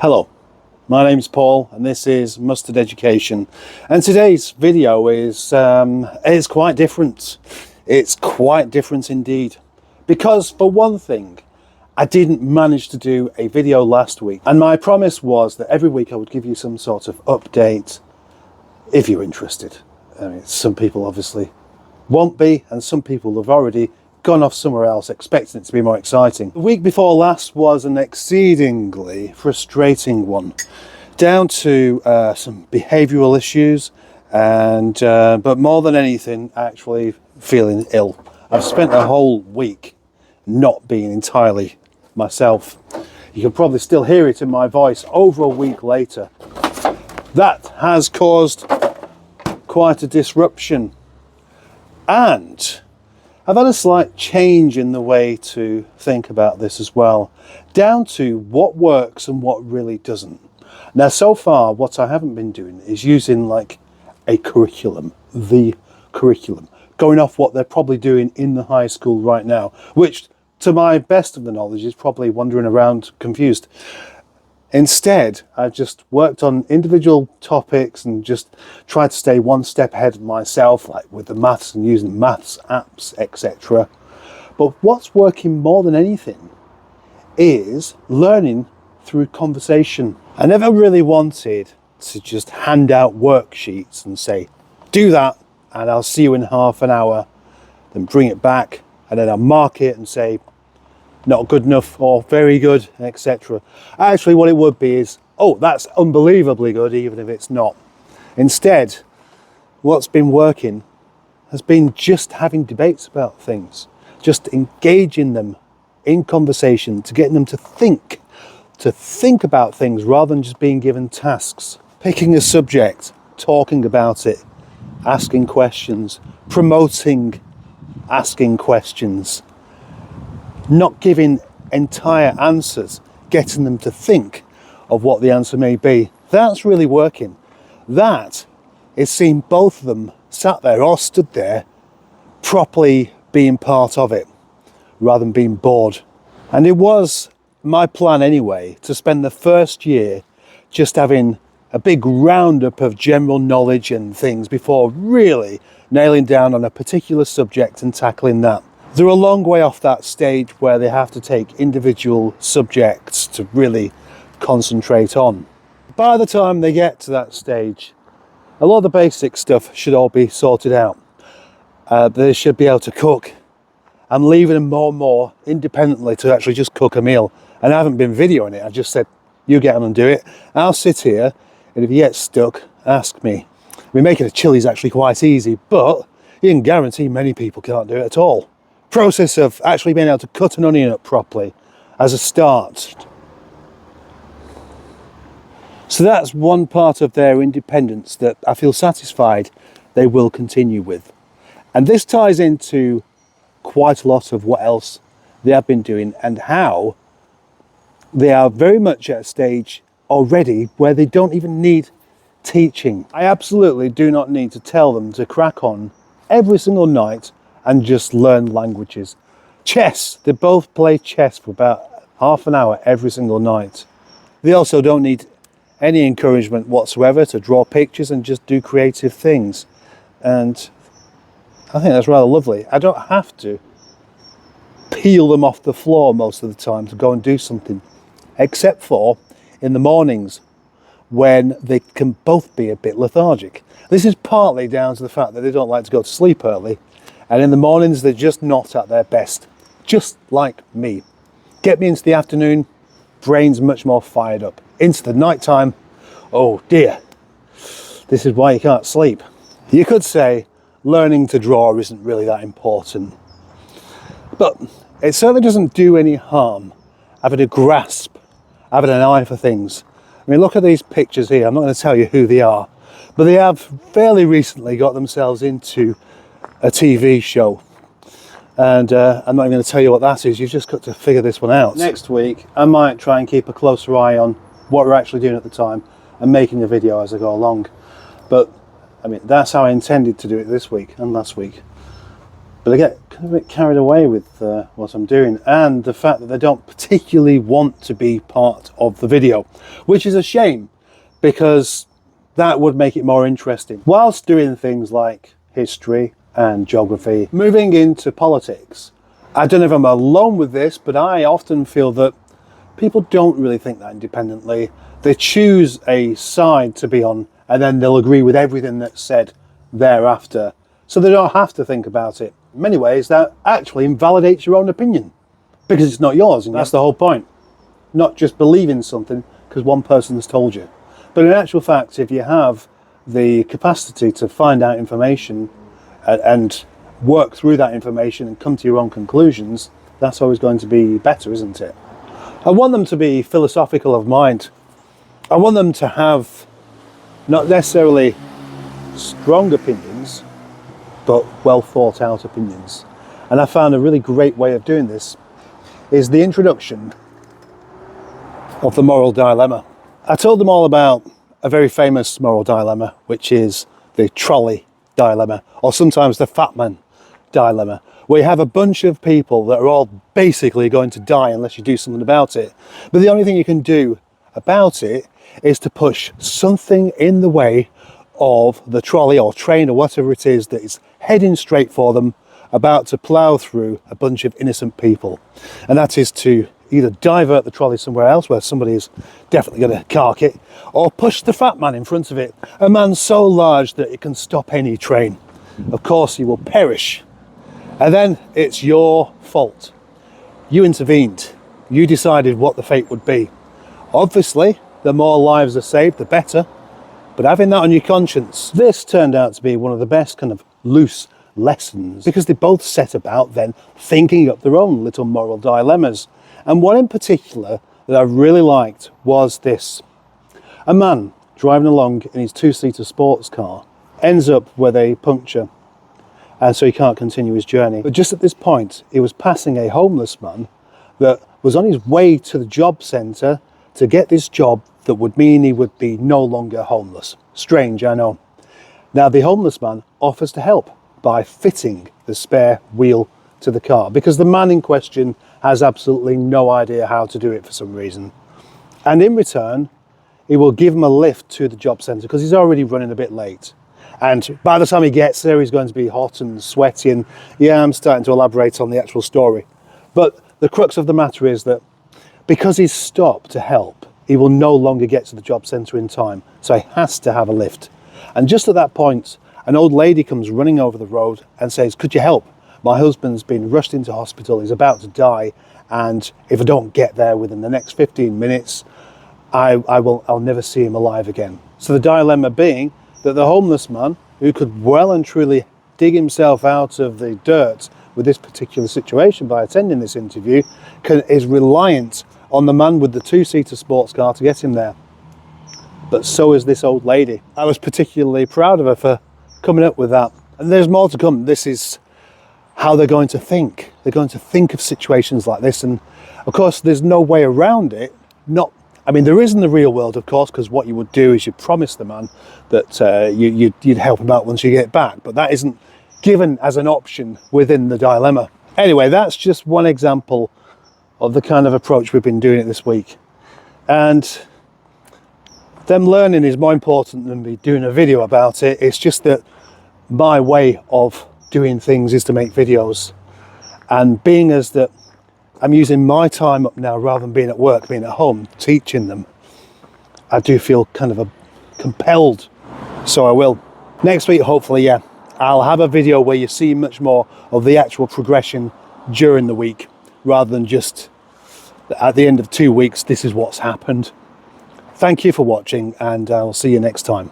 Hello, my name's Paul and this is Mustard Education, and today's video is quite different. It's quite different indeed, because for one thing, I didn't manage to do a video last week, and my promise was that every week I would give you some sort of update if you're interested. I mean, some people obviously won't be, and some people have already gone off somewhere else expecting it to be more exciting. The week before last was an exceedingly frustrating one, down to some behavioural issues and but more than anything actually feeling ill. I've spent a whole week not being entirely myself. You can probably still hear it in my voice over a week later. That has caused quite a disruption, and I've had a slight change in the way to think about this as well, down to what works and what really doesn't. Now, so far, what I haven't been doing is using like a curriculum, the curriculum, going off what they're probably doing in the high school right now, which to my best of the knowledge is probably wandering around confused. Instead, I've just worked on individual topics and just tried to stay one step ahead of myself, like with the maths and using maths apps, etc. But what's working more than anything is learning through conversation. I never really wanted to just hand out worksheets and say, do that and I'll see you in half an hour, then bring it back and then I'll mark it and say, not good enough or very good, etc. Actually, what it would be is, oh, that's unbelievably good, even if it's not. Instead, what's been working has been just having debates about things, just engaging them in conversation, to getting them to think about things rather than just being given tasks. Picking a subject, talking about it, asking questions, promoting asking questions. Not giving entire answers, getting them to think of what the answer may be. That's really working. That is seeing both of them sat there or stood there properly being part of it rather than being bored. And it was my plan anyway to spend the first year just having a big roundup of general knowledge and things before really nailing down on a particular subject and tackling that. They're a long way off that stage where they have to take individual subjects to really concentrate on. By the time they get to that stage, a lot of the basic stuff should all be sorted out. They should be able to cook. I'm leaving them more and more independently to actually just cook a meal. And I haven't been videoing it. I just said, you get on and do it. I'll sit here, and if you get stuck, ask me. I mean, making a chili is actually quite easy, but you can guarantee many people can't do it at all. Process of actually being able to cut an onion up properly as a start. So that's one part of their independence that I feel satisfied they will continue with. And this ties into quite a lot of what else they have been doing and how they are very much at a stage already where they don't even need teaching. I absolutely do not need to tell them to crack on every single night and just learn languages. Chess, they both play chess for about half an hour every single night. They also don't need any encouragement whatsoever to draw pictures and just do creative things. And I think that's rather lovely. I don't have to peel them off the floor most of the time to go and do something, except for in the mornings when they can both be a bit lethargic. This is partly down to the fact that they don't like to go to sleep early, and in the mornings they're just not at their best, just like me. Get me into the afternoon, brain's much more fired up. Into the night time, oh dear, this is why you can't sleep. You could say learning to draw isn't really that important, but it certainly doesn't do any harm having a grasp, having an eye for things. I mean, look at these pictures here. I'm not going to tell you who they are, but they have fairly recently got themselves into a TV show, and I'm not even going to tell you what that is. You've just got to figure this one out. Next week I might try and keep a closer eye on what we're actually doing at the time and making a video as I go along, but I mean, that's how I intended to do it this week and last week. But I get kind of a bit carried away with what I'm doing, and the fact that they don't particularly want to be part of the video, which is a shame, because that would make it more interesting. Whilst doing things like history and geography, moving into politics, I don't know if I'm alone with this, but I often feel that people don't really think that independently. They choose a side to be on, and then they'll agree with everything that's said thereafter, so they don't have to think about it. In many ways, that actually invalidates your own opinion, because it's not yours, and that's the whole point. Not just believing something because one person has told you. But in actual fact, if you have the capacity to find out information and work through that information and come to your own conclusions, that's always going to be better, isn't it? I want them to be philosophical of mind. I want them to have not necessarily strong opinions, but well thought out opinions. And I found a really great way of doing this is the introduction of the moral dilemma. I told them all about a very famous moral dilemma, which is the trolley dilemma, or sometimes the fat man dilemma, where you have a bunch of people that are all basically going to die unless you do something about it. But the only thing you can do about it is to push something in the way of the trolley or train or whatever it is that is heading straight for them, about to plough through a bunch of innocent people. And that is to either divert the trolley somewhere else where somebody is definitely going to cark it, or push the fat man in front of it, a man so large that it can stop any train. Of course he will perish, and then it's your fault. You intervened, you decided what the fate would be. Obviously the more lives are saved, the better, but having that on your conscience, this turned out to be one of the best kind of loose lessons, because they both set about then thinking up their own little moral dilemmas. And one in particular that I really liked was this. A man driving along in his two-seater sports car ends up with a puncture, and so he can't continue his journey. But just at this point, he was passing a homeless man that was on his way to the job centre to get this job that would mean he would be no longer homeless. Strange, I know. Now, the homeless man offers to help by fitting the spare wheel to the car, because the man in question has absolutely no idea how to do it for some reason. And in return, he will give him a lift to the job centre because he's already running a bit late. And by the time he gets there, he's going to be hot and sweaty. And yeah, I'm starting to elaborate on the actual story. But the crux of the matter is that because he's stopped to help, he will no longer get to the job centre in time. So he has to have a lift. And just at that point, an old lady comes running over the road and says, "Could you help? My husband's been rushed into hospital, he's about to die, and if I don't get there within the next 15 minutes, I'll never see him alive again." So the dilemma being that the homeless man, who could well and truly dig himself out of the dirt with this particular situation by attending this interview, is reliant on the man with the two-seater sports car to get him there. But so is this old lady. I was particularly proud of her for coming up with that. And there's more to come. This is how they're going to think. They're going to think of situations like this. And of course, there's no way around it. There is in the real world, of course, because what you would do is you'd promise the man that you'd help him out once you get back. But that isn't given as an option within the dilemma. Anyway, that's just one example of the kind of approach we've been doing it this week. And them learning is more important than me doing a video about it. It's just that my way of doing things is to make videos. And being as that I'm using my time up now rather than being at work, being at home, teaching them, I do feel kind of compelled. So I will. Next week, hopefully, I'll have a video where you see much more of the actual progression during the week, rather than just at the end of 2 weeks, this is what's happened. Thank you for watching, and I'll see you next time.